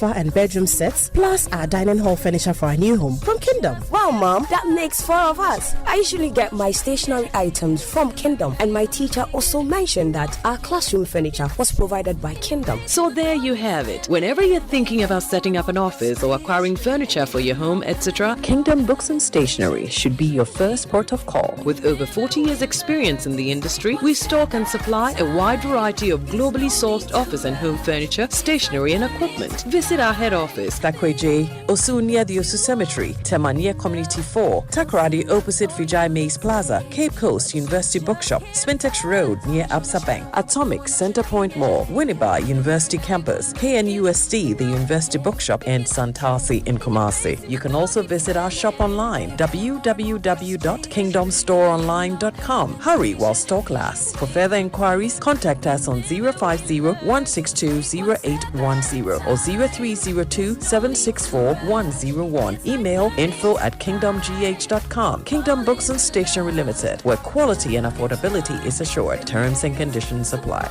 and bedroom sets, plus our dining hall furniture for our new home from Kingdom. Wow, Mom, that makes 4 of us. I usually get my stationery items from Kingdom, and my teacher also mentioned that our classroom furniture was provided by Kingdom. So there you have it. Whenever you're thinking about setting up an office or acquiring furniture for your home, etc., Kingdom Books and Stationery should be your first port of call. With over 40 years experience in the industry, we stock and supply a wide variety of globally sourced office and home furniture, stationery and equipment. Visit our head office, Takweje, Osu near the Osu Cemetery, Temania Community 4, Takoradi opposite Vijay Mays Plaza, Cape Coast University Bookshop, Spintex Road near Absa Bank, Atomic Center Point Mall, Winneba University Campus, KNUST, the University Bookshop, and Santasi in Kumasi. You can also visit our shop online, www.kingdomstoreonline.com. Hurry while stock lasts. For further inquiries, contact us on 050-162-0810 or 0302-764-101. Email info@kingdomgh.com. Kingdom Books and Stationery Limited, where quality and affordability is assured. Terms and conditions apply.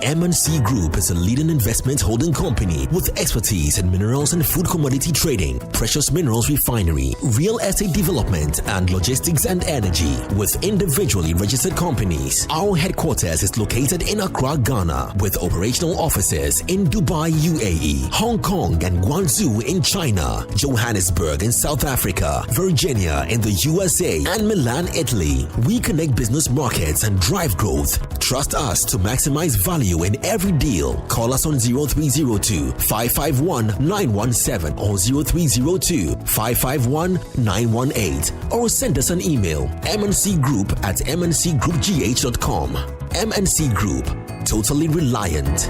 M&C Group is a leading investment holding company with expertise in minerals and food commodity trading, precious minerals refinery, real estate development, and logistics and energy. With individually registered companies, our headquarters is located in Accra, Ghana, with operational offices in Dubai, UAE, Hong Kong, and Guangzhou in China, Johannesburg in South Africa, Virginia in the USA, and Milan, Italy. We connect business markets and drive growth. Trust us to maximize value in every deal. Call us on 0302-551-917 or 0302-551-918 or send us an email mncgroup@mncgroupgh.com. MNC Group, totally reliant.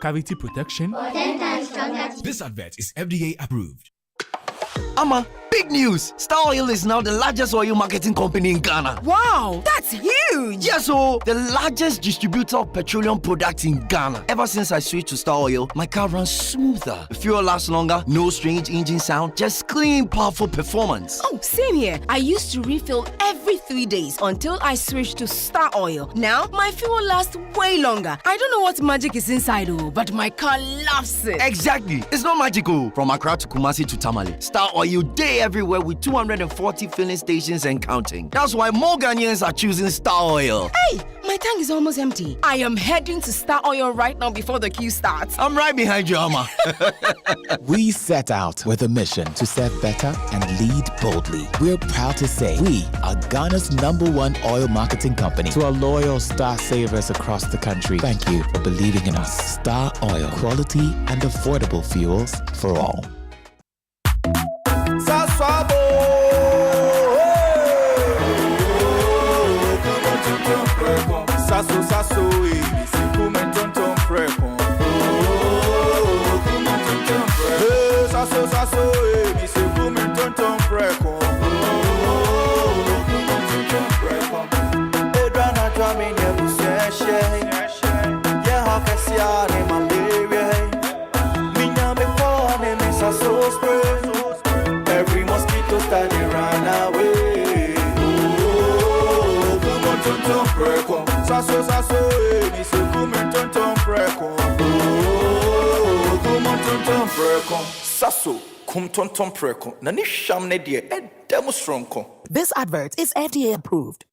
Cavity protection. This advert is FDA approved. Ama, big news! Star Oil is now the largest oil marketing company in Ghana. Wow, that's huge! Yes, so the largest distributor of petroleum products in Ghana. Ever since I switched to Star Oil, my car runs smoother. The fuel lasts longer, no strange engine sound, just clean, powerful performance. Oh, same here. I used to refill every 3 days until I switched to Star Oil. Now, my fuel lasts way longer. I don't know what magic is inside, but my car loves it. Exactly. It's not magical. From Accra to Kumasi to Tamale, Star Oil day everywhere with 240 filling stations and counting. That's why more Ghanaians are choosing Star Oil. Hey, my tank is almost empty. I am heading to Star Oil right now before the queue starts. I'm right behind you, Amma. We set out with a mission to serve better and lead boldly. We're proud to say we are Ghana's #1 oil marketing company. To our loyal Star savers across the country, thank you for believing in us. Star Oil, quality and affordable fuels for all. Every mosquito study run away. Sasso, mi se come tonton preko. Come tonton preko. Sasso, come tonton preko. Na ni sham ne die e demonstranko. This advert is FDA approved.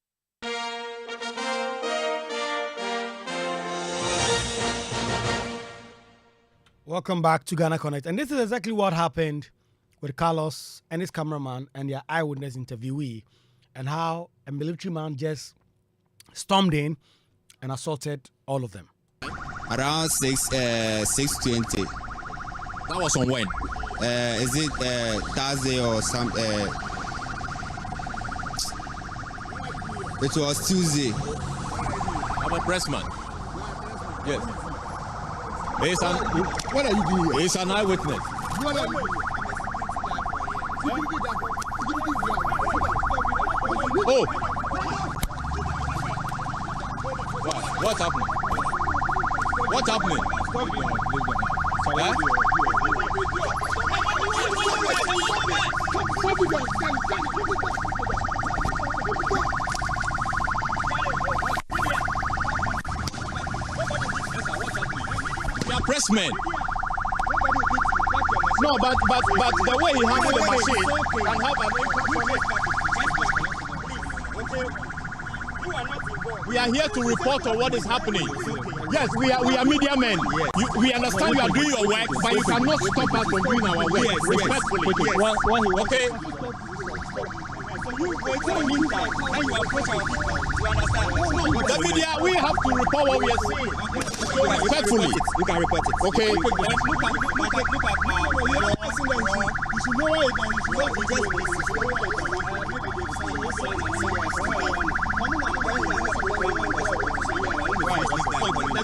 Welcome back to Ghana Connect. And this is exactly what happened with Carlos and his cameraman and their eyewitness interviewee, and how a military man just stormed in and assaulted all of them. Around 6:20. That was on when? Is it Thursday or some? It was Tuesday. I'm a pressman. Yes. What are you doing here? He's an eyewitness. What are you doing? Oh! What's happening? What's happening? Huh? You are pressmen. No, but the way he handled the machine can have an impact on it. We are here to report on what is happening. Yes, we are media men. Yes. We understand you are doing your work, but you cannot stop us from doing our work. Yes, respectfully. Yes. Okay. The media, we have to report what we are seeing. So respectfully. You can report it. Okay. Look at you should know it.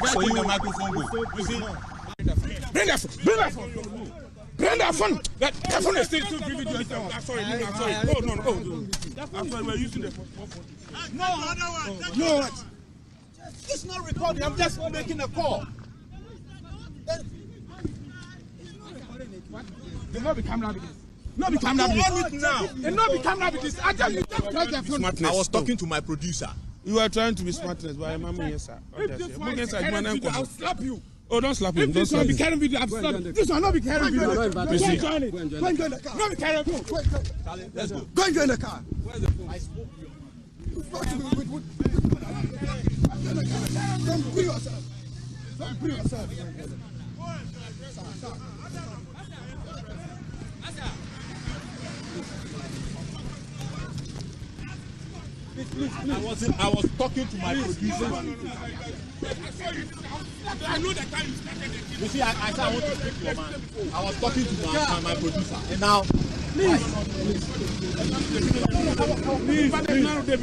So you the microphone go. You see? Bring that phone. Bring that phone. That phone is still giving you. Sorry. Oh, no. I'm sorry, we're using the phone. No. It's not recording. I'm just making a call. They not be camera with this. Not be camera with this. They not be camera with this. I tell you, I was talking to my producer. You are trying to be smartness, but I'm yes, sir. I'll slap you. Oh, don't slap him. This one be carrying video. I'll slap you. This one not be carrying video. Go and join it. Go and join the car. Not be carrying video. Let's go. Go and join the car. Where's the phone? I spoke to you. Don't free yourself. Don't free yourself. Please. I was talking to my producer. I know the time you started. You see, I said I want to speak to your man. I was talking to my producer. And now, please.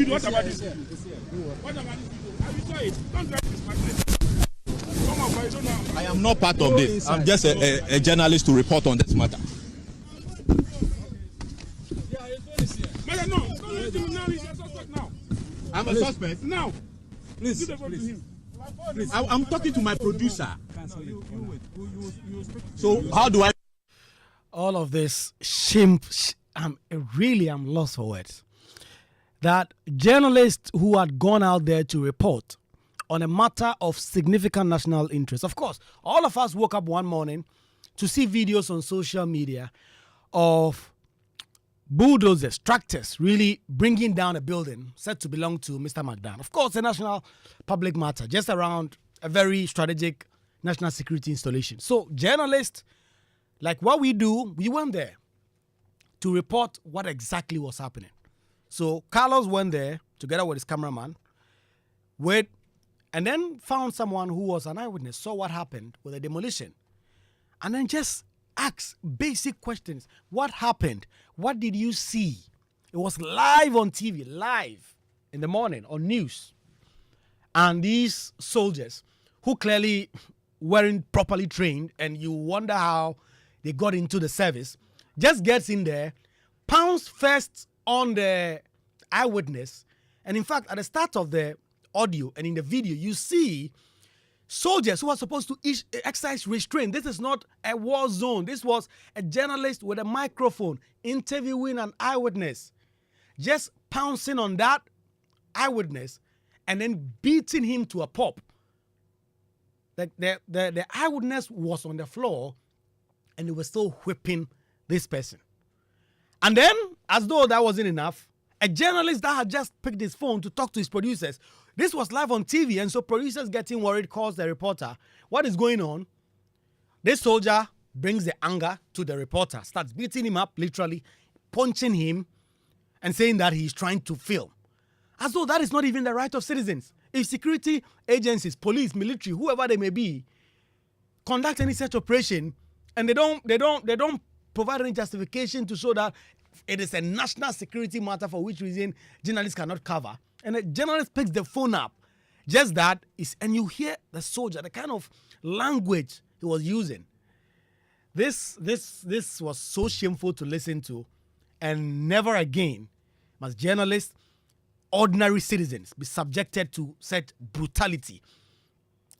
What about this? What about this? I will try it. Don't drive this market. I am not part of this. I'm just a journalist to report on this matter. I'm a suspect. Now. Please. I'm talking to my producer. So how do I? All of this shame. I'm lost for words. That journalists who had gone out there to report on a matter of significant national interest. Of course, all of us woke up one morning to see videos on social media of bulldozers, tractors, really bringing down a building said to belong to Mr. McDan. Of course, a national public matter, just around a very strategic national security installation. So journalists, like what we do, we went there to report what exactly was happening. So Carlos went there together with his cameraman, and then found someone who was an eyewitness, saw what happened with the demolition, and then just ask basic questions. What happened? What did you see? It was live on TV, live in the morning on news. And these soldiers, who clearly weren't properly trained, and you wonder how they got into the service, just gets in there, pounds first on the eyewitness. And in fact, at the start of the audio and in the video, you see soldiers who are supposed to exercise restraint. This is not a war zone. This was a journalist with a microphone interviewing an eyewitness, just pouncing on that eyewitness and then beating him to a pulp. The eyewitness was on the floor and they were still whipping this person. And then, as though that wasn't enough, a journalist that had just picked his phone to talk to his producers. This was live on TV, and so producers getting worried calls the reporter. What is going on? This soldier brings the anger to the reporter, starts beating him up, literally, punching him, and saying that he's trying to film. As though that is not even the right of citizens. If security agencies, police, military, whoever they may be, conduct any such operation, and they don't provide any justification to show that it is a national security matter for which reason journalists cannot cover, and a journalist picks the phone up, just that is, and you hear the soldier, the kind of language he was using. This was so shameful to listen to, and never again must journalists, ordinary citizens, be subjected to such brutality.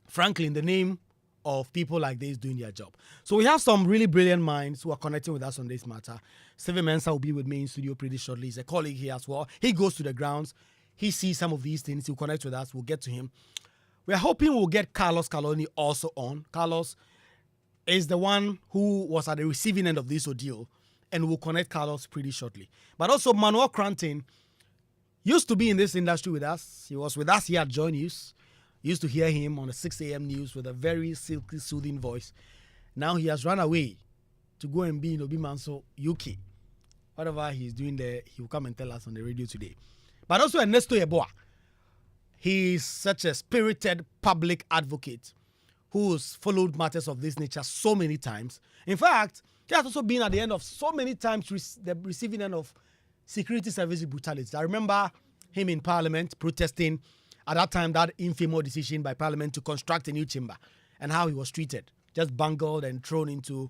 Frankly, in the name of people like this doing their job. So we have some really brilliant minds who are connecting with us on this matter. Stephen Mensah will be with me in studio pretty shortly. He's a colleague here as well. He goes to the grounds. He sees some of these things. He'll connect with us. We'll get to him. We're hoping we'll get Carlos Calony also on. Carlos is the one who was at the receiving end of this ordeal, and we'll connect Carlos pretty shortly. But also Manuel Cranton used to be in this industry with us. He was with us here at JoyNews. Used to hear him on the 6 a.m. news with a very silky, soothing voice. Now he has run away to go and be in Obi Manso, UK. Whatever he's doing there, he will come and tell us on the radio today. But also Ernesto Yeboah. He's such a spirited public advocate who's followed matters of this nature so many times. In fact, he has also been at the end of so many times the receiving end of security service brutality. I remember him in Parliament protesting at that time that infamous decision by Parliament to construct a new chamber and how he was treated, just bungled and thrown into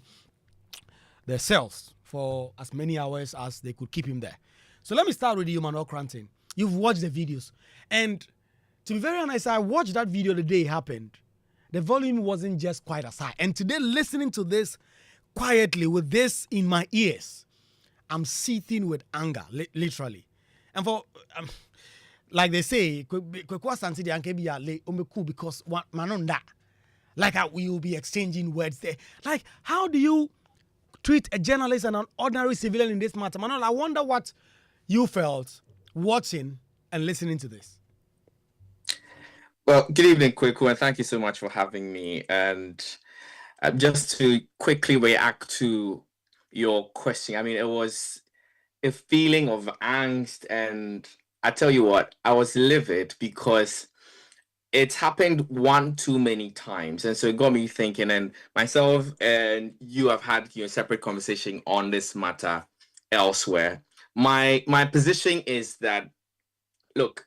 the cells for as many hours as they could keep him there. So let me start with you, Manuel Cranton. You've watched the videos, and to be very honest, I watched that video the day it happened. The volume wasn't just quite as high. And today, listening to this quietly with this in my ears, I'm seething with anger, literally. And for, like they say, Kwaku Asante because manonda, like we will be exchanging words there. Like, how do you treat a journalist and an ordinary civilian in this matter? Manuel, I wonder what you felt watching and listening to this. Well, good evening, Kwaku, and thank you so much for having me. And just to quickly react to your question, I mean, it was a feeling of angst, and I tell you what, I was livid because it's happened one too many times, and so it got me thinking. And myself and you have had your separate conversation on this matter elsewhere. My position is that, look,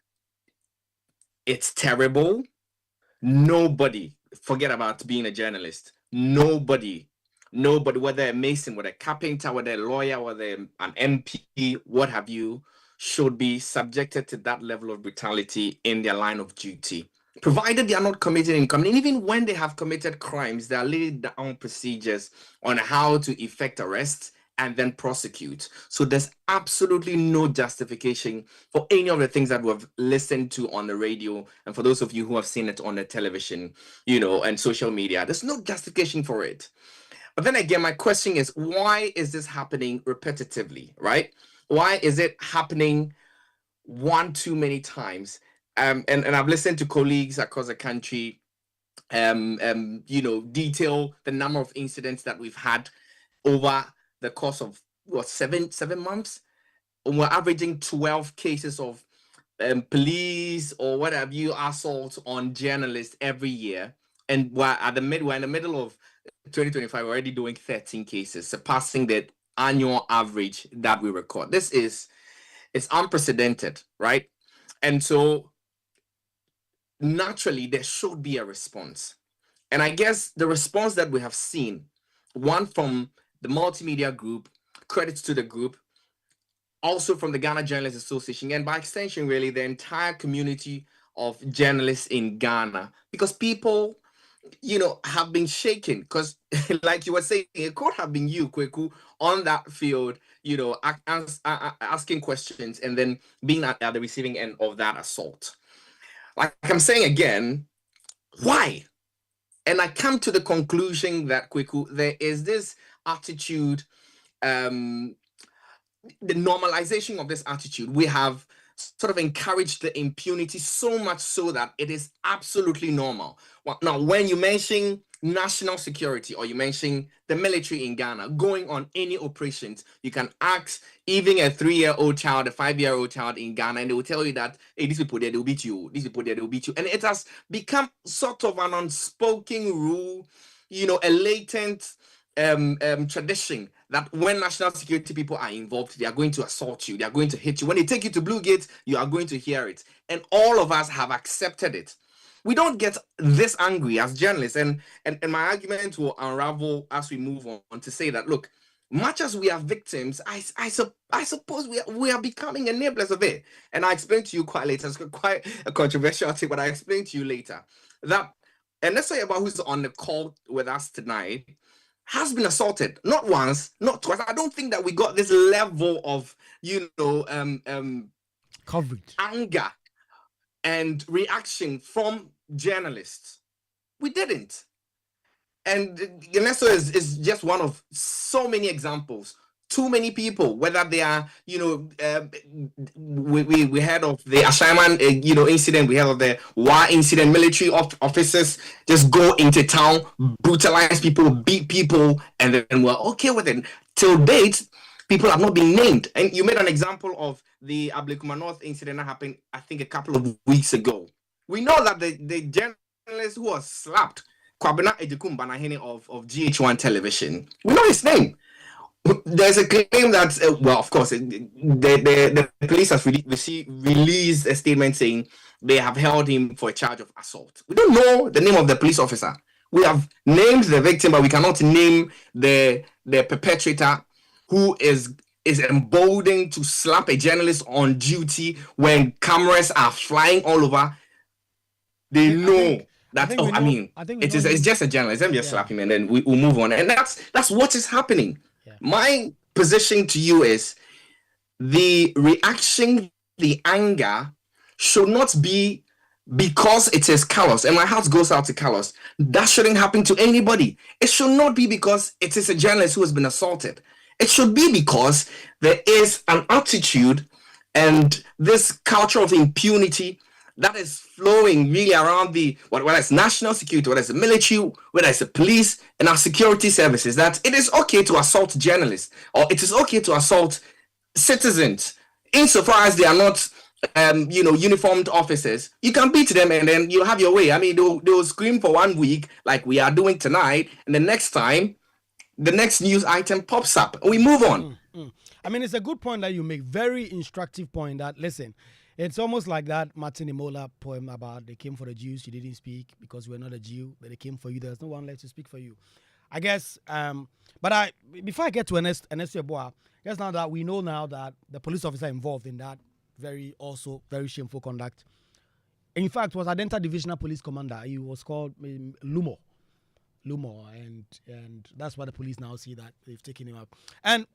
it's terrible. Nobody, forget about being a journalist. Nobody, whether a mason, whether a carpenter, whether a lawyer, whether an MP, what have you, should be subjected to that level of brutality in their line of duty, provided they are not committing crime. And even when they have committed crimes, they are laying down procedures on how to effect arrests and then prosecute. So there's absolutely no justification for any of the things that we've listened to on the radio, and for those of you who have seen it on the television, and social media, there's no justification for it. But then again, my question is, why is this happening repetitively, right? Why is it happening one too many times? And I've listened to colleagues across the country, detail the number of incidents that we've had over the course of seven months. We're averaging 12 cases of police or what have you assault on journalists every year, and we're in the middle of 2025. We're already doing 13 cases, surpassing the annual average that we record. It's unprecedented, right? And so naturally there should be a response, and I guess the response that we have seen, one from the multimedia group, credits to the group, also from the Ghana Journalists Association, and by extension, really, the entire community of journalists in Ghana, because people, have been shaken, because like you were saying, it could have been you, Kwaku, on that field, asking questions and then being at the receiving end of that assault. Like I'm saying again, why? And I come to the conclusion that, Kwaku, there is this attitude, the normalization of this attitude. We have sort of encouraged the impunity so much so that it is absolutely normal. Well, now, when you mention national security or you mention the military in Ghana going on any operations, you can ask even a 3-year-old child, a 5-year-old child in Ghana, and they will tell you that, hey, these people there, they'll beat you. These people there, they'll beat you. And it has become sort of an unspoken rule, a latent tradition that when national security people are involved, they are going to assault you, they are going to hit you. When they take you to Blue Gate, you are going to hear it. And all of us have accepted it. We don't get this angry as journalists. And my argument will unravel as we move on to say that, look, much as we are victims, I suppose we are becoming enablers of it. And I explained to you quite later. It's quite a controversial thing, but I explained to you later that, and let's say about who's on the call with us tonight, has been assaulted, not once, not twice. I don't think that we got this level of, coverage, anger, and reaction from journalists. We didn't. And Ernesto is just one of so many examples. Too many people, whether they are, we heard of the Ashaiman, incident, we heard of the war incident, military officers just go into town, brutalize people, beat people, and then we're okay with it. Till date, people have not been named. And you made an example of the Ablekuma North incident that happened, I think, a couple of weeks ago. We know that the journalist who was slapped, Kwabena Ejikumbana of GH1 television, we know his name. There's a claim that, of course, the police has released a statement saying they have held him for a charge of assault. We don't know the name of the police officer. We have named the victim, but we cannot name the perpetrator who is emboldened to slap a journalist on duty when cameras are flying all over. They know that. It's just a journalist. Let me just slap him, and then we'll move on. And that's what is happening. My position to you is the reaction, the anger should not be because it is Carlos, and my heart goes out to Carlos. That shouldn't happen to anybody. It should not be because it is a journalist who has been assaulted. It should be because there is an attitude and this culture of impunity that is flowing really around whether it's national security, whether it's the military, whether it's the police and our security services, that it is okay to assault journalists, or it is okay to assault citizens, insofar as they are not, uniformed officers. You can beat them and then you'll have your way. I mean, they'll scream for 1 week like we are doing tonight, and the next time, the next news item pops up and we move on. I mean, it's a good point that you make. Very instructive point that, listen, it's almost like that Martin Imola poem about they came for the Jews, you didn't speak because you were not a Jew, but they came for you, there's no one left to speak for you. I guess, but before I get to Ernesto Yeboah, just now that we know now that the police officer involved in that very shameful conduct, in fact, was Adenta Divisional Police Commander. He was called Lumo, and that's why the police now see that they've taken him up. And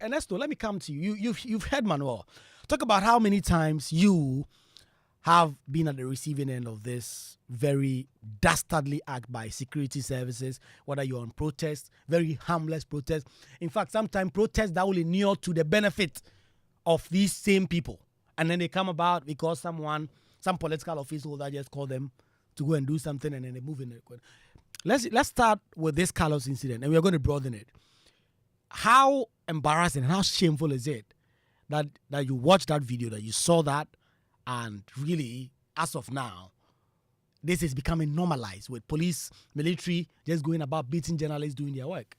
Ernesto, let me come to you. You've heard Manuel talk about how many times you have been at the receiving end of this very dastardly act by security services, whether you're on protest, very harmless protest. In fact, sometimes protests that will inure to the benefit of these same people. And then they come about because some political official that just call them to go and do something, and then they move in it. Let's start with this Carlos incident, and we're going to broaden it. How embarrassing and how shameful is it that you watched that video, that you saw that, and really, as of now, this is becoming normalized with police, military just going about beating journalists doing their work?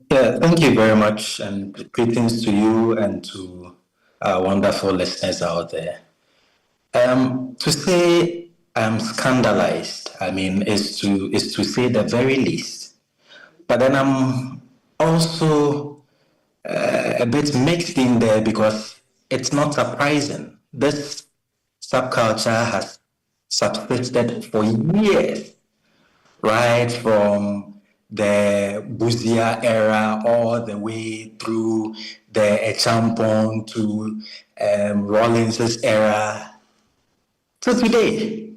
Yeah, thank you very much, and greetings to you and to our wonderful listeners out there. To say I'm scandalized, I mean, is to say the very least. But then I'm also a bit mixed in there because it's not surprising. This subculture has subsisted for years, right from the Buzia era all the way through the Echampon to Rawlins's era to today.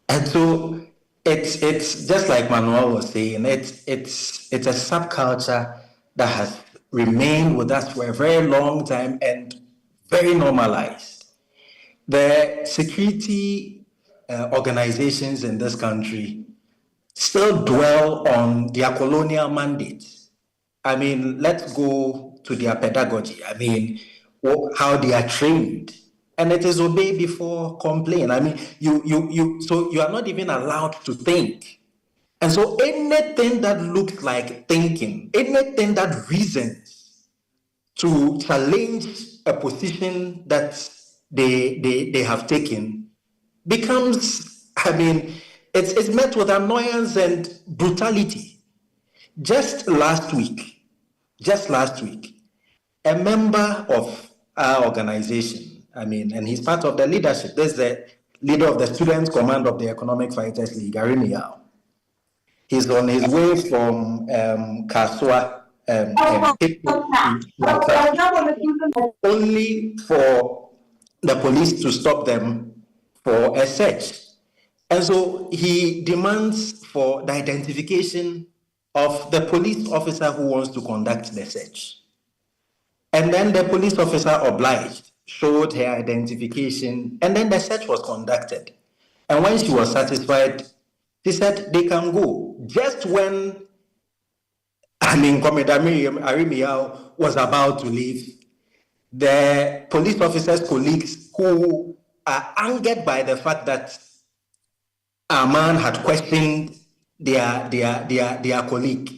And so it's just like Manuel was saying, it's a subculture that has remained with us for a very long time and very normalized. The security organizations in this country still dwell on their colonial mandates. I mean, let's go to their pedagogy. I mean, how they are trained. And it is obey before complain. I mean, so you are not even allowed to think. And so anything that looks like thinking, anything that reasons to challenge a position that they have taken becomes, it's met with annoyance and brutality. Just last week, a member of our organization, and he's part of the leadership. There's the leader of the Students' Command of the Economic Fighters League, Arimiao. He's on his way from Kaswa, only for the police to stop them for a search. And so he demands for the identification of the police officer who wants to conduct the search. And then the police officer obliged, showed her identification, and then the search was conducted. And when she was satisfied, she said they can go. Just when Commander Arimiao was about to leave, the police officer's colleagues, who are angered by the fact that a man had questioned their colleague,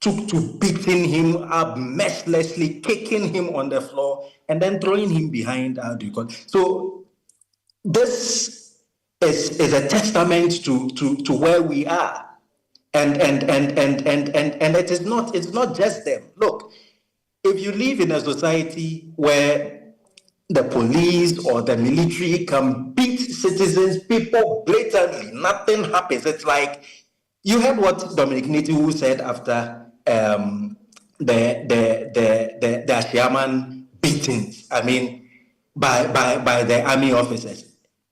took to beating him up mercilessly, kicking him on the floor, and then throwing him behind. So this is a testament to where we are, and it's not just them. Look, if you live in a society where the police or the military can beat citizens, people blatantly, nothing happens. It's like, you heard what Dominic Nitiwu said after the Ashiaman beatings, by the army officers,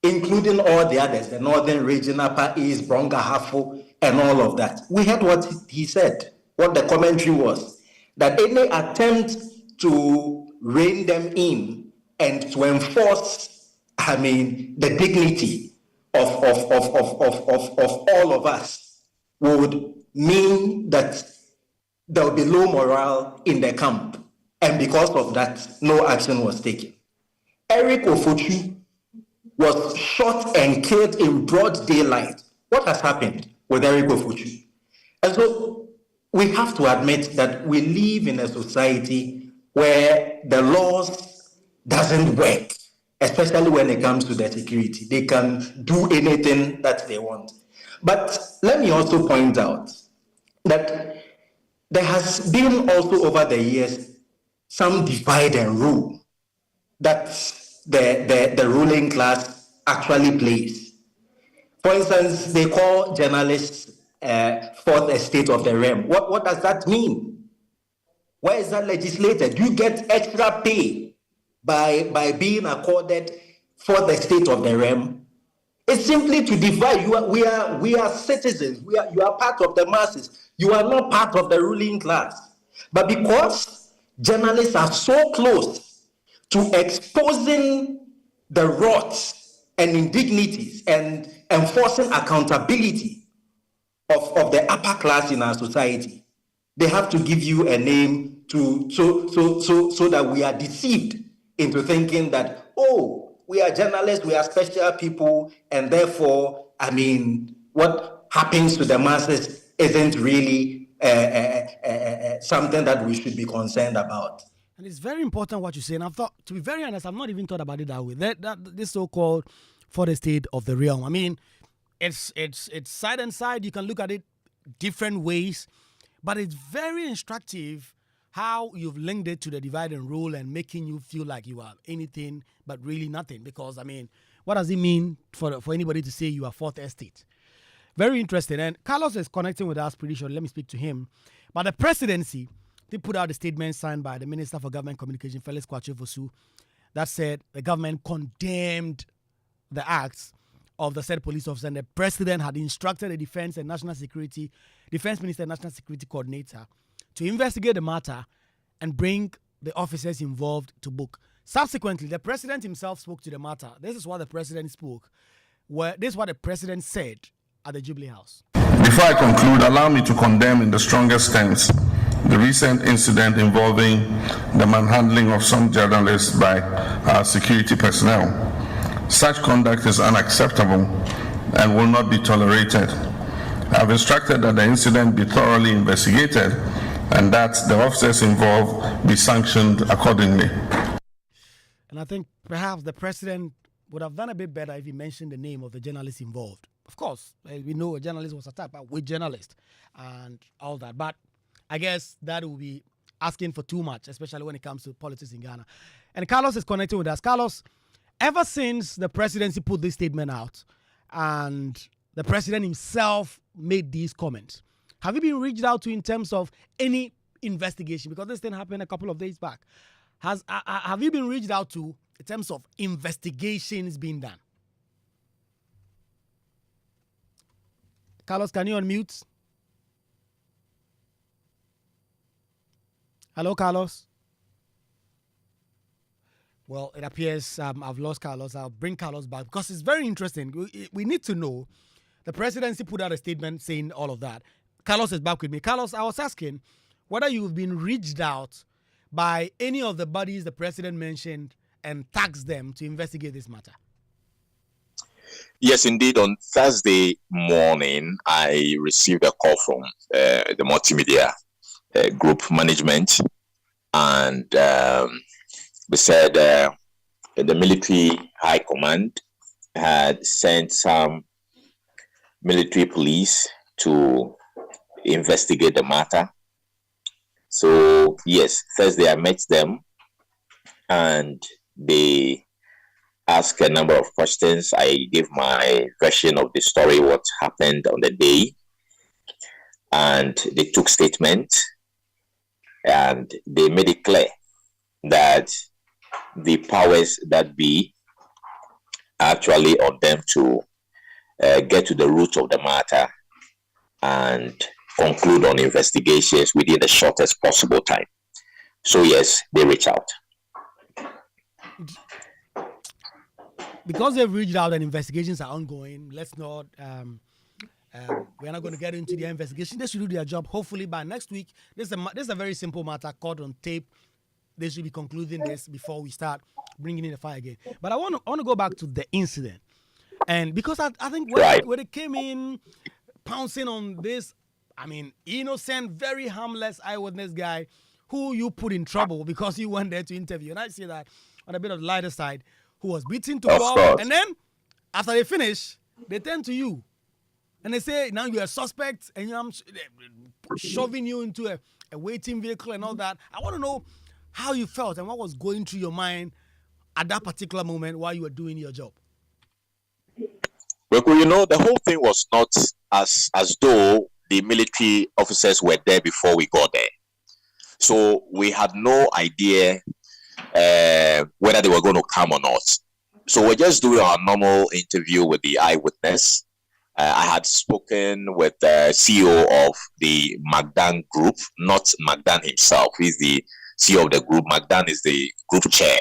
including all the others, the Northern Region, Upper East, Bronga, Hafo, and all of that. We heard what he said, what the commentary was, that any attempt to rein them in and to enforce, the dignity of all of us would mean that there will be low morale in the camp. And because of that, no action was taken. Eric Ofochu was shot and killed in broad daylight. What has happened with Eric Ofochu? And so we have to admit that we live in a society where the laws doesn't work, especially when it comes to the security. They can do anything that they want. But let me also point out that there has been also over the years some divide and rule that the ruling class actually plays. For instance, they call journalists fourth estate of the realm. What does that mean? Where is that legislated? Do you get extra pay by being accorded fourth estate of the realm? It's simply to divide. We are citizens. You are part of the masses. You are not part of the ruling class. But because journalists are so close to exposing the rorts and indignities and enforcing accountability of the upper class in our society, they have to give you a name so that we are deceived into thinking that, we are journalists, we are special people, and therefore, what happens to the masses isn't really something that we should be concerned about. And it's very important what you say. And I've thought, to be very honest, I've not even thought about it that way. This so-called fourth estate of the realm. It's side and side. You can look at it different ways, but it's very instructive how you've linked it to the divide and rule and making you feel like you are anything but really nothing. Because, what does it mean for anybody to say you are fourth estate? Very interesting. And Carlos is connecting with us pretty sure. Let me speak to him. But the presidency, they put out a statement signed by the Minister for Government Communication, Felix Kwachu, that said the government condemned the acts of the said police officer, and the president had instructed the Defense Minister and National Security Coordinator to investigate the matter and bring the officers involved to book. Subsequently, the president himself spoke to the matter. This is what the president spoke. This is what the president said at the Jubilee House. Before I conclude, allow me to condemn in the strongest terms the recent incident involving the manhandling of some journalists by our security personnel. Such conduct is unacceptable and will not be tolerated. I have instructed that the incident be thoroughly investigated and that the officers involved be sanctioned accordingly. And I think perhaps the president would have done a bit better if he mentioned the name of the journalist involved. Of course, we know a journalist was attacked, but which journalist and all that. But I guess that will be asking for too much, especially when it comes to politics in Ghana. And Carlos is connecting with us. Carlos, ever since the presidency put this statement out and the president himself made these comments, have you been reached out to in terms of any investigation? Because this thing happened a couple of days back. Have you been reached out to in terms of investigations being done? Carlos, can you unmute? Hello, Carlos. Well, it appears I've lost Carlos. I'll bring Carlos back because it's very interesting. We need to know. The presidency put out a statement saying all of that. Carlos is back with me. Carlos, I was asking whether you've been reached out by any of the bodies the president mentioned and tasked them to investigate this matter. Yes, indeed. On Thursday morning, I received a call from the multimedia group management, and they said the military high command had sent some military police to investigate the matter. So yes, Thursday I met them and they asked a number of questions. I gave my version of the story, what happened on the day, and they took statement and they made it clear that the powers that be actually on them to get to the root of the matter and conclude on investigations within the shortest possible time. So yes, they reach out. Because they've reached out and investigations are ongoing, let's not we're not going to get into their investigation. They should do their job. Hopefully by next week, this is a very simple matter caught on tape. They should be concluding this before we start bringing in the fire again. But I want to go back to the incident. And because I think when they came in pouncing on this, I mean, innocent, very harmless eyewitness guy who you put in trouble because you went there to interview. And I say that on a bit of the lighter side, who was beaten to death. And then after they finish, they turn to you. And they say, now you're a suspect and I'm shoving you into a waiting vehicle and all that. I want to know how you felt and what was going through your mind at that particular moment while you were doing your job. Well, you know, the whole thing was not as though the military officers were there before we got there. So we had no idea whether they were going to come or not. So we're just doing our normal interview with the eyewitness. I had spoken with the CEO of the Magdan group, not Magdan himself. He's the CEO of the group. Magdan is the group chair.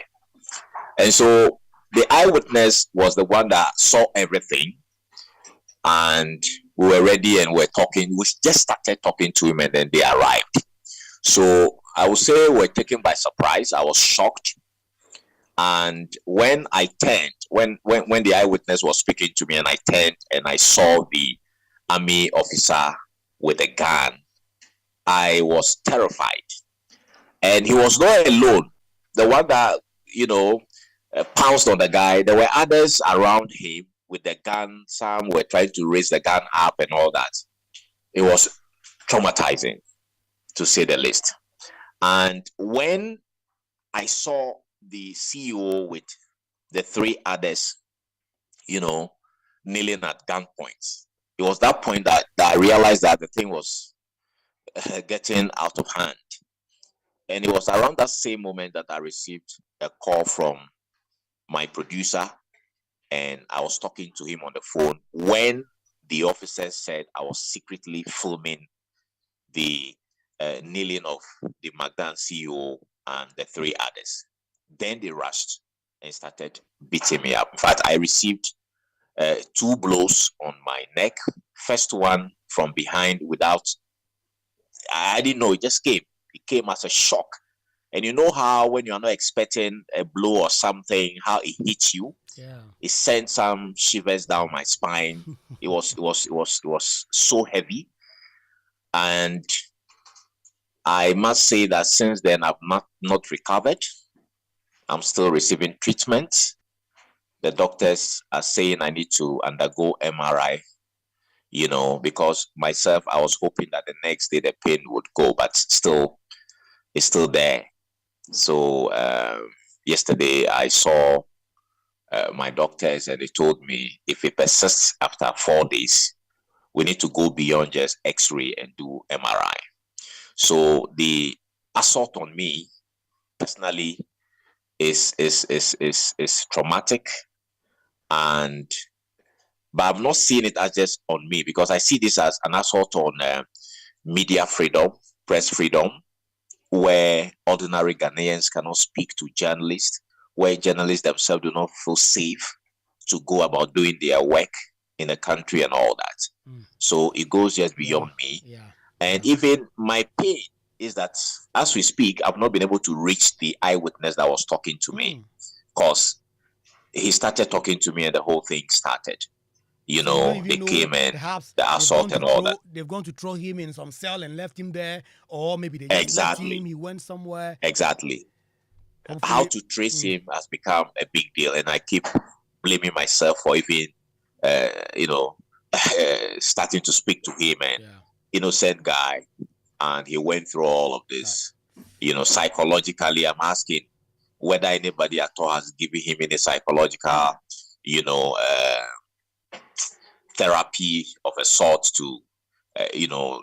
And so the eyewitness was the one that saw everything. And we were ready and we're talking. We just started talking to him and then they arrived. So I would say we're taken by surprise. I was shocked. And when I turned, when the eyewitness was speaking to me and I turned and I saw the army officer with a gun, I was terrified. And he was not alone. The one that, pounced on the guy, there were others around him with the gun. Some were trying to raise the gun up and all that. It was traumatizing, to say the least. And when I saw the CEO with the three others, kneeling at gunpoint, it was that point that I realized that the thing was getting out of hand. And it was around that same moment that I received a call from my producer, and I was talking to him on the phone when the officer said I was secretly filming the kneeling of the Magdan CEO and the three others. Then they rushed and started beating me up. In fact, I received 2 blows on my neck. First one from behind I didn't know, it just came. It came as a shock. And you know how when you're not expecting a blow or something, how it hits you? Yeah. It sent some shivers down my spine. It was so heavy. And I must say that since then I've not recovered. I'm still receiving treatment. the doctors are saying I need to undergo MRI, because myself, I was hoping that the next day the pain would go, but still, it's still there. So yesterday I saw my doctors and they told me if it persists after 4 days, we need to go beyond just X-ray and do MRI. So the assault on me personally is traumatic, but I'm not seeing it as just on me, because I see this as an assault on media freedom, press freedom, where ordinary Ghanaians cannot speak to journalists, where journalists themselves do not feel safe to go about doing their work in the country and all that. So it goes just beyond me. And even my pain is that as we speak, I've not been able to reach the eyewitness that was talking to me, because he started talking to me and the whole thing started. They came in, the assault and all that. They've gone to throw him in some cell and left him there, or maybe they just left him, he went somewhere. Exactly. How to trace him has become a big deal, and I keep blaming myself for even, starting to speak to him, and innocent guy, and he went through all of this. Psychologically, I'm asking whether anybody at all has given him any psychological, therapy of a sort to,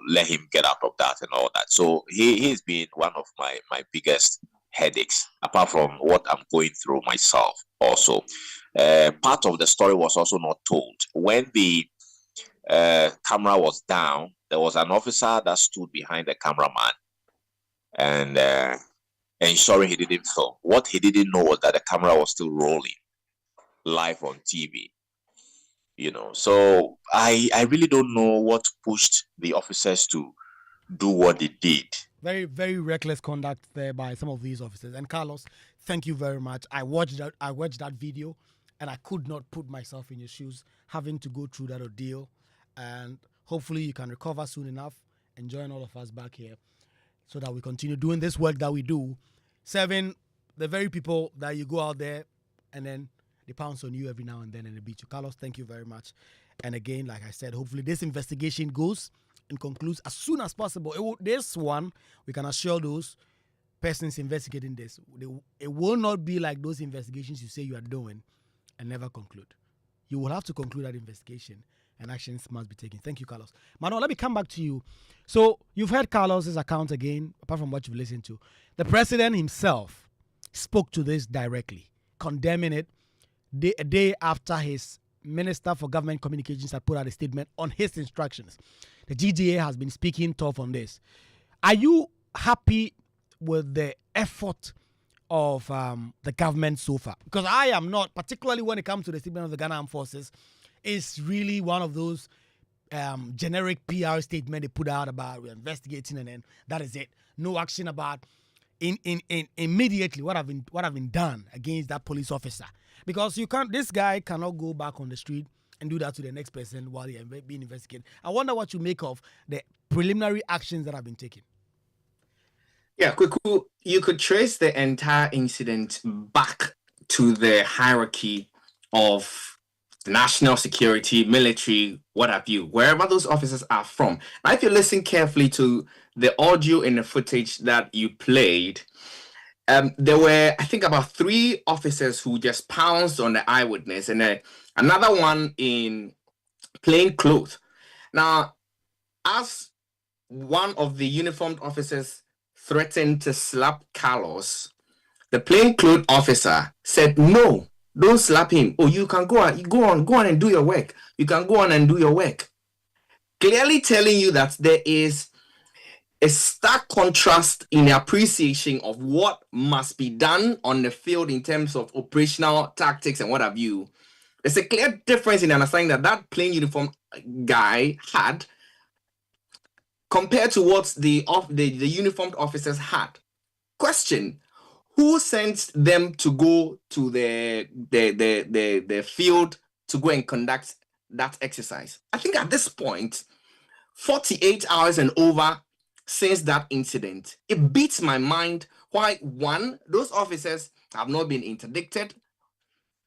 let him get out of that and all that. So he's been one of my biggest headaches, apart from what I'm going through myself also. Part of the story was also not told. When the camera was down, there was an officer that stood behind the cameraman and ensuring he didn't film. What he didn't know was that the camera was still rolling live on TV. So I really don't know what pushed the officers to do what they did. Very, very reckless conduct there by some of these officers. And Carlos, thank you very much. I watched that video, and I could not put myself in your shoes, having to go through that ordeal. And hopefully you can recover soon enough and join all of us back here, so that we continue doing this work that we do, serving the very people that you go out there and then they pounce on you every now and then and they beat you. Carlos, thank you very much. And again, like I said, hopefully this investigation goes and concludes as soon as possible. This one, we can assure those persons investigating this, it will not be like those investigations you say you are doing and never conclude. You will have to conclude that investigation, and actions must be taken. Thank you, Carlos. Manuel, let me come back to you. So you've heard Carlos's account again, apart from what you've listened to. The president himself spoke to this directly, condemning it a day after his Minister for Government Communications had put out a statement on his instructions. The GGA has been speaking tough on this. Are you happy with the effort of the government so far? Because I am not, particularly when it comes to the statement of the Ghana Armed Forces. It's really one of those generic PR statement they put out about we're investigating, and then that is it. No action about immediately what have been done against that police officer. Because this guy cannot go back on the street and do that to the next person while they are being investigated. I wonder what you make of the preliminary actions that have been taken. Yeah, Kwaku, you could trace the entire incident back to the hierarchy of national security, military, what have you, wherever those officers are from. Now, if you listen carefully to the audio and the footage that you played, there were, I think, about 3 officers who just pounced on the eyewitness, and another one in plain clothes. Now, as one of the uniformed officers threatened to slap Carlos, the plainclothes officer said, "No, don't slap him. Oh, you can go on and do your work. You can go on and do your work." Clearly telling you that there is a stark contrast in the appreciation of what must be done on the field in terms of operational tactics and what have you. There's a clear difference in understanding that plain uniform guy had compared to what the uniformed officers had. Question: who sent them to go to the field to go and conduct that exercise? I think at this point, 48 hours and over since that incident, it beats my mind why, one, those officers have not been interdicted,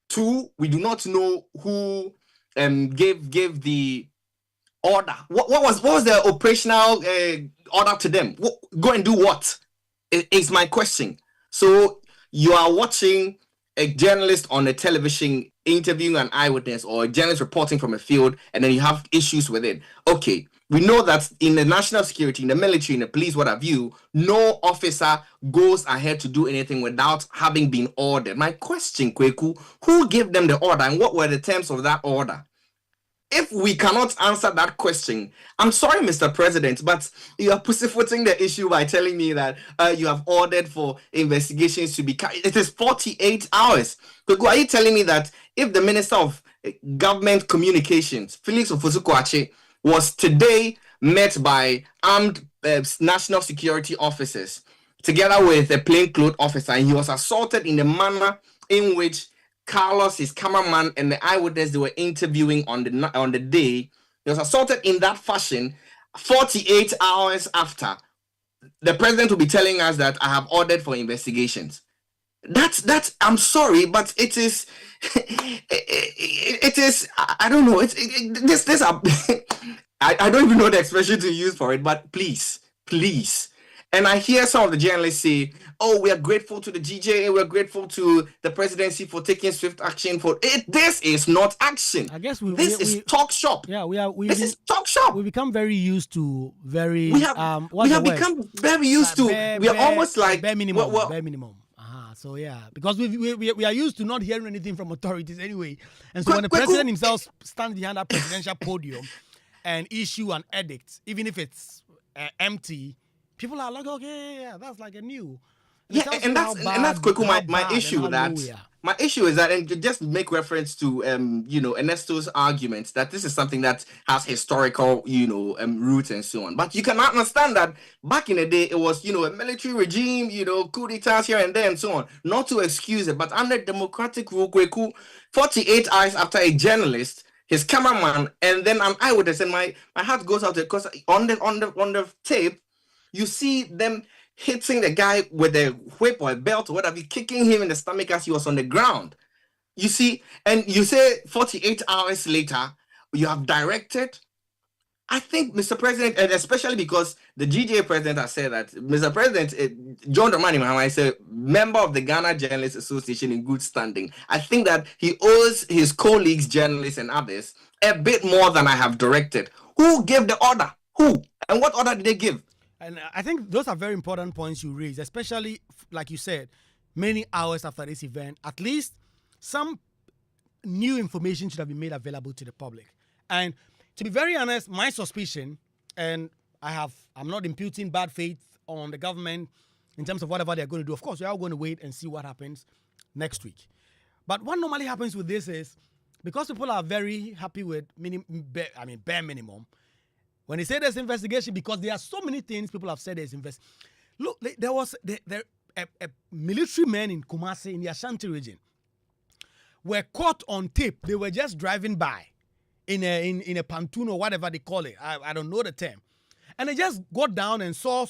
2, we do not know who gave the order. What was the operational order to them? Go and do what? Is my question. So you are watching a journalist on a television interviewing an eyewitness, or a journalist reporting from a field, and then you have issues with it. Okay, we know that in the national security, in the military, in the police, what have you, no officer goes ahead to do anything without having been ordered. My question, Kwaku, who gave them the order and what were the terms of that order? If we cannot answer that question, I'm sorry, Mr. President, but you are pussyfooting the issue by telling me that you have ordered for investigations to be carried. It is 48 hours. Kwaku, are you telling me that if the Minister of Government Communications, Felix Ofosu-Kwakye, was today met by armed national security officers together with a plainclothes officer, and he was assaulted in the manner in which Carlos, his cameraman, and the eyewitness they were interviewing on the day, he was assaulted in that fashion 48 hours after, the president will be telling us that I have ordered for investigations? That's I'm sorry, but it is I don't know, this I don't even know the expression to use for it, but please. And I hear some of the journalists say, oh, we are grateful to the GJA, we are grateful to the presidency for taking swift action for it. This is not action. I guess this is talk shop. Yeah, this is talk shop. We become very used to very we have become very used to we are almost like bare minimum. Bare minimum. So yeah, because we are used to not hearing anything from authorities anyway. And so when the president himself stands behind that presidential podium and issue an edict, even if it's empty, people are like, okay, yeah, that's like a new. And that's Kwaku, my issue. My issue is that, and just make reference to Ernesto's arguments that this is something that has historical roots and so on. But you cannot understand that back in the day it was a military regime, coup d'etats here and there and so on. Not to excuse it, but under democratic rule, Kwaku, 48 hours after a journalist, his cameraman, and then an eyewitness, and my heart goes out to it because on the tape you see them hitting the guy with a whip or a belt or whatever, kicking him in the stomach as he was on the ground. You see, and you say 48 hours later, you have directed. I think, Mr. President, and especially because the GJA president has said that, Mr. President, John Dramani Mahama is a member of the Ghana Journalists Association in good standing. I think that he owes his colleagues, journalists and others, a bit more than I have directed. Who gave the order? Who? And what order did they give? And I think those are very important points you raise, especially, like you said, many hours after this event. At least some new information should have been made available to the public. And to be very honest, my suspicion, and I'm not imputing bad faith on the government in terms of whatever they're going to do. Of course, we are going to wait and see what happens next week. But what normally happens with this is, because people are very happy with bare minimum, when they say there's investigation, because there are so many things people have said there's investigation. Look, there was a military man in Kumasi, in the Ashanti region, were caught on tape. They were just driving by in a pontoon or whatever they call it. I don't know the term. And they just got down and saw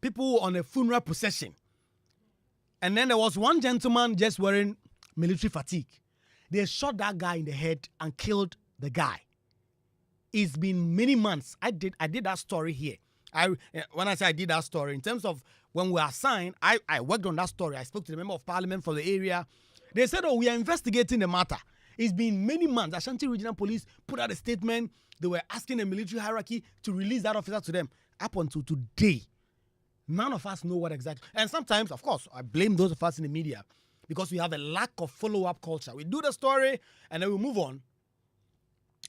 people on a funeral procession. And then there was one gentleman just wearing military fatigue. They shot that guy in the head and killed the guy. It's been many months. I did that story here. When I say I did that story, in terms of when we were assigned, I worked on that story. I spoke to the member of parliament from the area. They said, oh, we are investigating the matter. It's been many months. Ashanti Regional Police put out a statement. They were asking the military hierarchy to release that officer to them. Up until today, none of us know what exactly. And sometimes, of course, I blame those of us in the media because we have a lack of follow-up culture. We do the story and then we move on.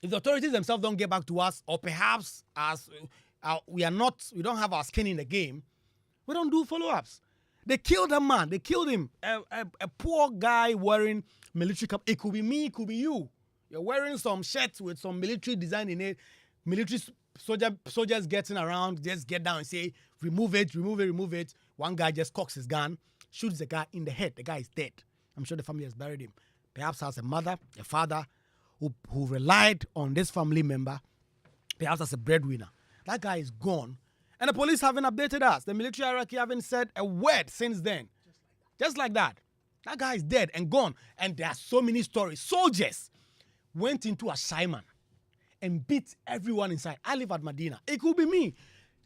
If the authorities themselves don't get back to us, or perhaps as we don't have our skin in the game, we don't do follow-ups. They killed a man. They killed him. A poor guy wearing military cap. It could be me. It could be you. You're wearing some shirts with some military design in it. Military soldiers getting around. Just get down and say, remove it, remove it, remove it. One guy just cocks his gun, shoots the guy in the head. The guy is dead. I'm sure the family has buried him. Perhaps has a mother, a father, who relied on this family member, perhaps as a breadwinner. That guy is gone. And the police haven't updated us. The military hierarchy haven't said a word since then. Just like that. That guy is dead and gone. And there are so many stories. Soldiers went into a Simon and beat everyone inside. I live at Medina. It could be me.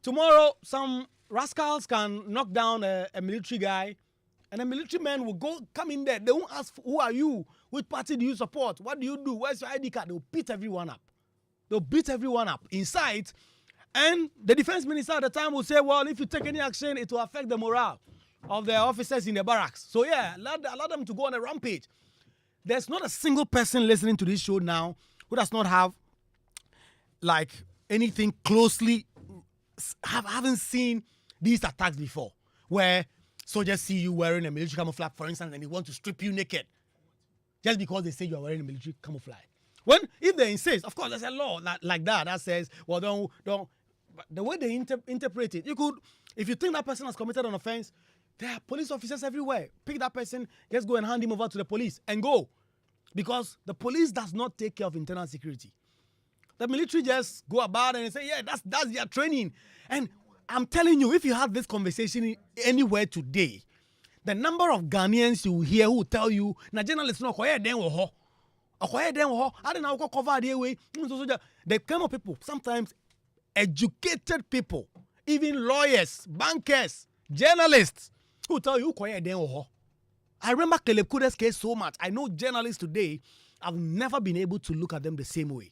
Tomorrow, some rascals can knock down a military guy, and a military man will come in there. They won't ask, who are you? Which party do you support? What do you do? Where's your ID card? They'll beat everyone up. They'll beat everyone up inside. And the defense minister at the time will say, well, if you take any action, it will affect the morale of the officers in the barracks. So yeah, allow them to go on a rampage. There's not a single person listening to this show now who does not have like anything closely, haven't seen these attacks before, where soldiers see you wearing a military camouflage, for instance, and they want to strip you naked just because they say you are wearing a military camouflage. If they insist, of course, there's a law like that says, well, don't. But the way they interpret it, you could, if you think that person has committed an offense, there are police officers everywhere. Pick that person, just go and hand him over to the police and go, because the police does not take care of internal security. The military just go about and say, yeah, that's their training. And I'm telling you, if you have this conversation anywhere today, the number of Ghanaians you will hear who will tell you, na journalists no koye den wo ho. Okoye den wo ho. I don't know cover the way. The kind of people, sometimes educated people, even lawyers, bankers, journalists, who tell you koye den wo ho. I remember Caleb Kude's case so much. I know journalists today, I've never been able to look at them the same way.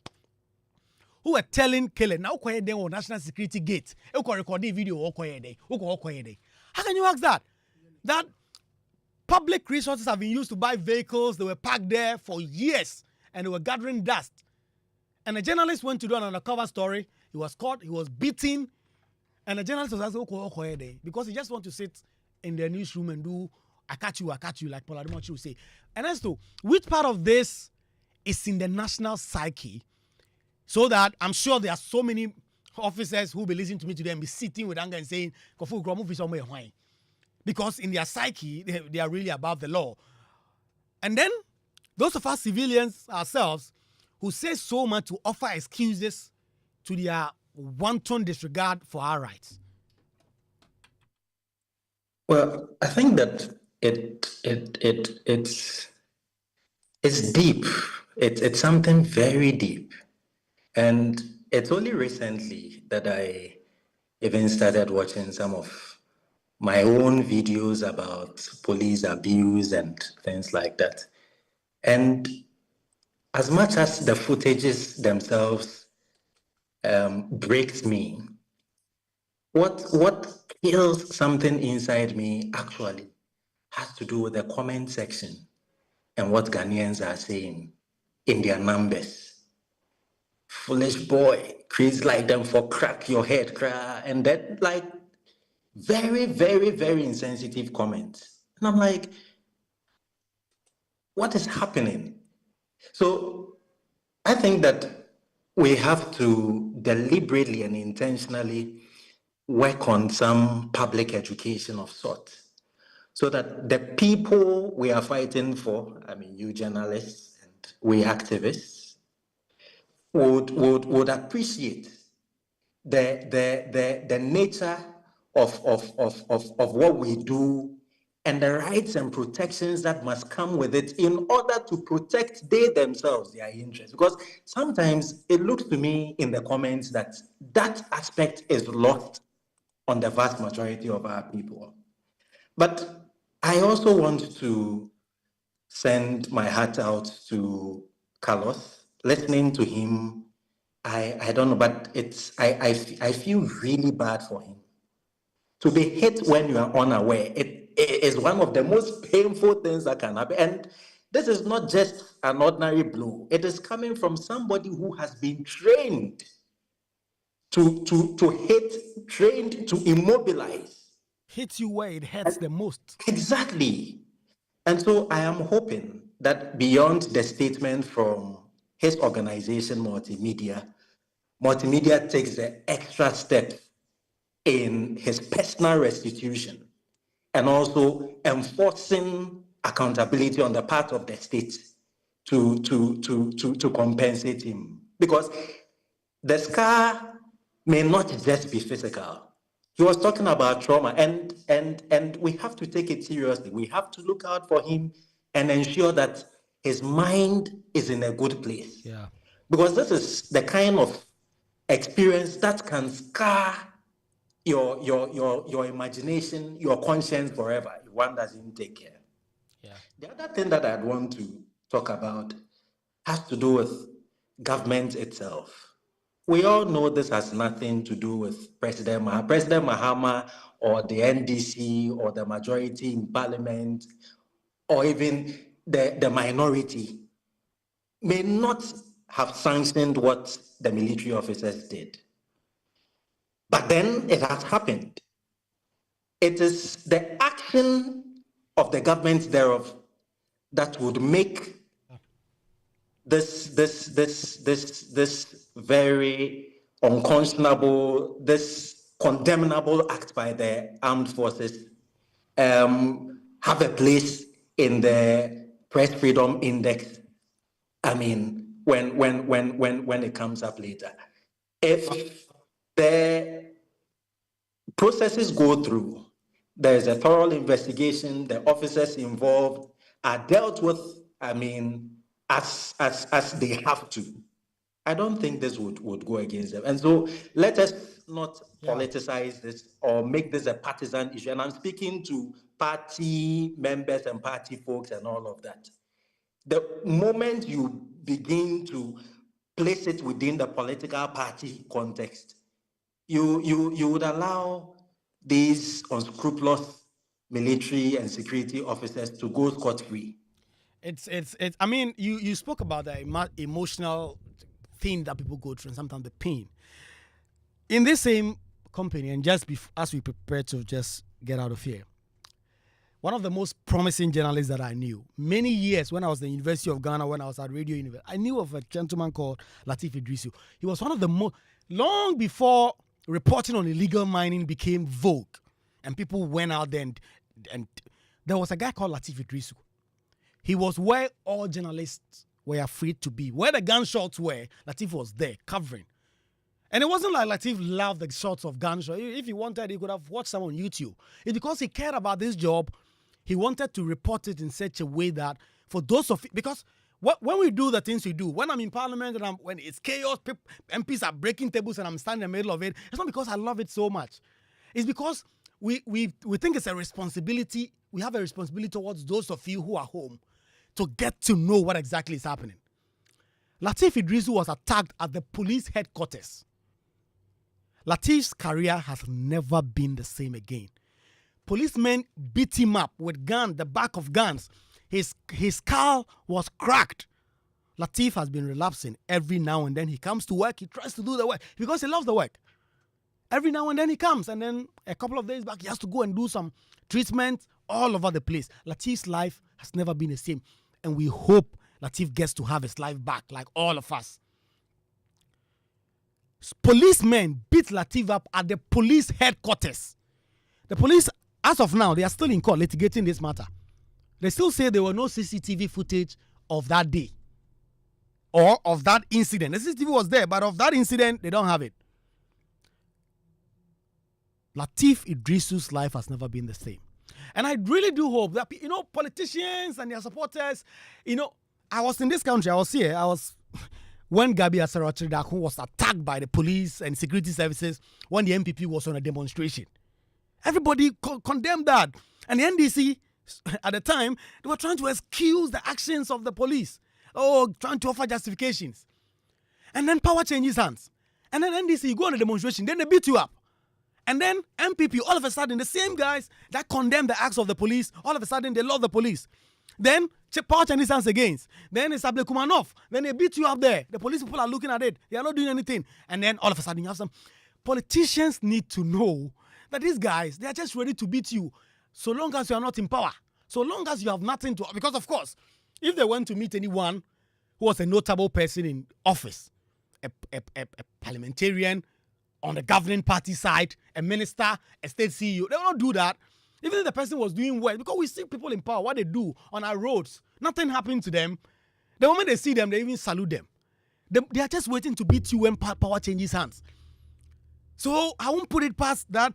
Who were telling Caleb, now koye den wo national security gate. You can record the video koye den. How can you ask that? That public resources have been used to buy vehicles. They were parked there for years and they were gathering dust. And a journalist went to do an undercover story. He was caught, he was beaten. And the journalist was asking, because he just wants to sit in the newsroom and do, I catch you, like Paul Ademochi would say. And as to which part of this is in the national psyche, so that I'm sure there are so many officers who will be listening to me today and be sitting with anger and saying, because in their psyche, they are really above the law. And then, those of us civilians ourselves who say so much to offer excuses to their wanton disregard for our rights. Well, I think that it's deep. It's something very deep. And it's only recently that I even started watching some of my own videos about police abuse and things like that. And as much as the footages themselves breaks me, what kills something inside me actually has to do with the comment section and what Ghanaians are saying in their numbers. Foolish boy, crazy like them for crack your head, cry, and that like very, very, very insensitive comments. And I'm like, what is happening? So I think that we have to deliberately and intentionally work on some public education of sorts, so that the people we are fighting for, I mean, you journalists and we activists, would appreciate the nature of what we do and the rights and protections that must come with it in order to protect they themselves, their interests. Because sometimes it looks to me in the comments that that aspect is lost on the vast majority of our people. But I also want to send my heart out to Carlos. Listening to him, I don't know, but I feel really bad for him. To be hit when you are unaware, it is one of the most painful things that can happen. And this is not just an ordinary blow. It is coming from somebody who has been trained to hit, trained to immobilize. Hits you where it hurts the most. Exactly. And so I am hoping that beyond the statement from his organization, Multimedia takes the extra step in his personal restitution and also enforcing accountability on the part of the state to compensate him. Because the scar may not just be physical. He was talking about trauma, and we have to take it seriously. We have to look out for him and ensure that his mind is in a good place. Yeah. Because this is the kind of experience that can scar your imagination, your conscience forever if one doesn't take care. Yeah. The other thing that I'd want to talk about has to do with government itself. We all know this has nothing to do with President Mahama or the NDC or the majority in parliament or even the minority may not have sanctioned what the military officers did. But then it has happened. It is the action of the government thereof that would make this very unconscionable, this condemnable act by the armed forces have a place in the Press Freedom Index. I mean, when it comes up later, if the processes go through, there is a thorough investigation, the officers involved are dealt with, I mean, as they have to. I don't think this would go against them. And so let us not politicize this or make this a partisan issue. And I'm speaking to party members and party folks and all of that. The moment you begin to place it within the political party context, you would allow these unscrupulous military and security officers to go scot-free. It's. I mean, you spoke about the emotional thing that people go through and sometimes the pain. In this same company, and just as we prepare to just get out of here, one of the most promising journalists that I knew, many years when I was at the University of Ghana, when I was at Radio University, I knew of a gentleman called Lateef Idrisu. He was one of the most, long before reporting on illegal mining became vogue, and people went out there and there was a guy called Lateef Idrisu. He was where all journalists were afraid to be. Where the gunshots were, Lateef was there, covering. And it wasn't like Lateef loved the shots of gunshots. If he wanted, he could have watched some on YouTube. It's because he cared about this job. He wanted to report it in such a way that for those of it, because when we do the things we do, when I'm in parliament and when it's chaos, MPs are breaking tables and I'm standing in the middle of it, it's not because I love it so much. It's because we think it's a responsibility. We have a responsibility towards those of you who are home to get to know what exactly is happening. Lateef Idrisu was attacked at the police headquarters. Lateef's career has never been the same again. Policemen beat him up with guns, the back of guns. His skull was cracked. Lateef has been relapsing. Every now and then he comes to work. He tries to do the work because he loves the work. Every now and then he comes, and then a couple of days back he has to go and do some treatment all over the place. Lateef's life has never been the same, and we hope Lateef gets to have his life back like all of us. Policemen beat Lateef up at the police headquarters. The police, as of now, they are still in court litigating this matter. They still say there were no CCTV footage of that day or of that incident. The CCTV was there, but of that incident, they don't have it. Lateef Idrisu's life has never been the same. And I really do hope that, politicians and their supporters, I was in this country, I was here, when Gabi Asarachidakun was attacked by the police and security services when the MPP was on a demonstration. Everybody condemned that. And the NDC, at the time, they were trying to excuse the actions of the police. Trying to offer justifications. And then power changes hands. And then NDC, you go on a demonstration, then they beat you up. And then MPP, all of a sudden, the same guys that condemn the acts of the police, all of a sudden, they love the police. Then, power changes hands against. Then it's Able Kumanov. Then they beat you up there. The police people are looking at it. They are not doing anything. And then, all of a sudden, you have some... Politicians need to know that these guys, they are just ready to beat you so long as you are not in power. So long as you have nothing to... Because, of course, if they went to meet anyone who was a notable person in office, a parliamentarian on the governing party side, a minister, a state CEO, they will not do that. Even if the person was doing well, because we see people in power, what they do on our roads, nothing happened to them. The moment they see them, they even salute them. They are just waiting to beat you when power changes hands. So I won't put it past that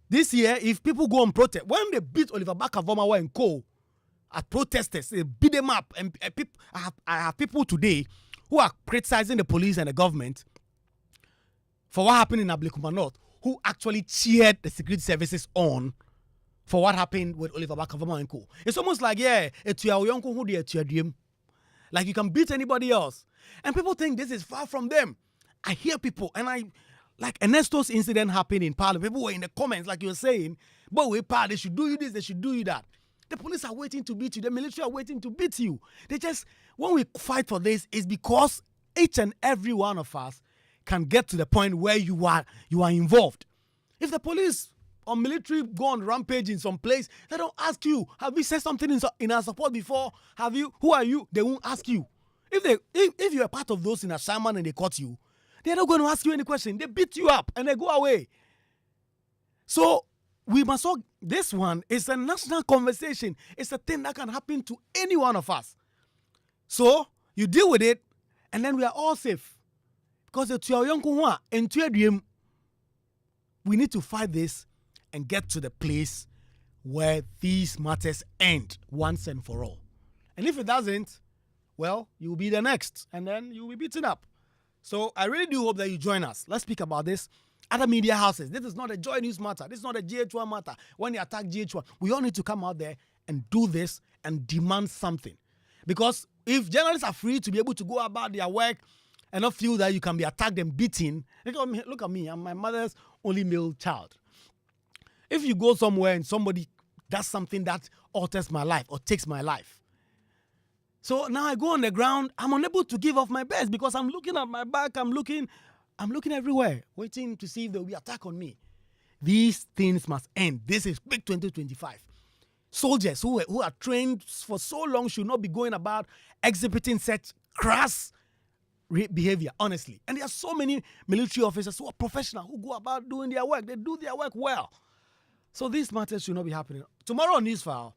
This year, if people go on protest, when they beat Oliver Barker-Vormawor and co. at protesters, they beat them up. And I have people today who are criticizing the police and the government for what happened in Ablekuma North, who actually cheered the security services on for what happened with Oliver Barker-Vormawor and co. It's almost like, yeah, like you can beat anybody else. And people think this is far from them. I hear people, and like Ernesto's incident happened in Parliament. People were in the comments, like you were saying, but they should do you this, they should do you that. The police are waiting to beat you. The military are waiting to beat you. When we fight for this, is because each and every one of us can get to the point where you are involved. If the police or military go on rampage in some place, they don't ask you, have you said something in our support before? Have you? Who are you? They won't ask you. If you're a part of those in assignment and they caught you, they're not going to ask you any question. They beat you up and they go away. So we must all, this one is a national conversation. It's a thing that can happen to any one of us. So you deal with it, and then we are all safe. Because we need to fight this and get to the place where these matters end once and for all. And if it doesn't, well, you will be the next, and then you will be beaten up. So I really do hope that you join us. Let's speak about this. Other media houses, this is not a Joy News matter. This is not a GH1 matter. When they attack GH1, we all need to come out there and do this and demand something. Because if journalists are free to be able to go about their work and not feel that you can be attacked and beaten, look at me, I'm my mother's only male child. If you go somewhere and somebody does something that alters my life or takes my life, so now I go on the ground, I'm unable to give off my best because I'm looking at my back, I'm looking everywhere, waiting to see if there will be attack on me. These things must end. This is big 2025. Soldiers who are trained for so long should not be going about exhibiting such crass behavior, honestly. And there are so many military officers who are professional, who go about doing their work. They do their work well. So these matters should not be happening. Tomorrow on Newsfile,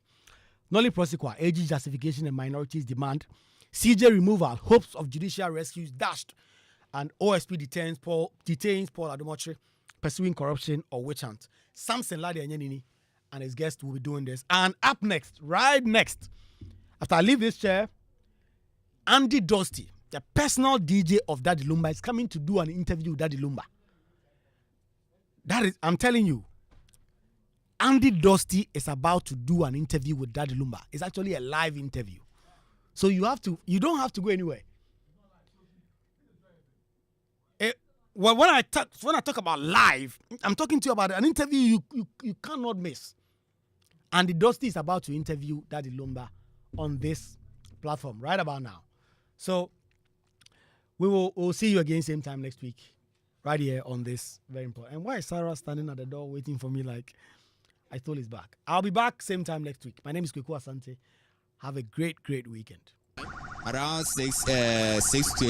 Nolly Prosequa, AG justification and minorities demand, CJ removal, hopes of judicial rescues dashed, and OSP detains Paul Adomotre, pursuing corruption or witch hunt. Samson Lade Anyenini and his guest will be doing this. And up next, right next, after I leave this chair, Andy Dusty, the personal DJ of Daddy Lumba, is coming to do an interview with Daddy Lumba. That is, I'm telling you, Andy Dusty is about to do an interview with Daddy Lumba. It's actually a live interview. So you don't have to go anywhere. Well, when I talk about live, I'm talking to you about an interview you cannot miss. Andy Dusty is about to interview Daddy Lumba on this platform right about now. So we'll see you again same time next week, right here on this very important. And why is Sarah standing at the door waiting for me like I stole his back? I'll be back same time next week. My name is Kwaku Asante. Have a great weekend. Around 6:20.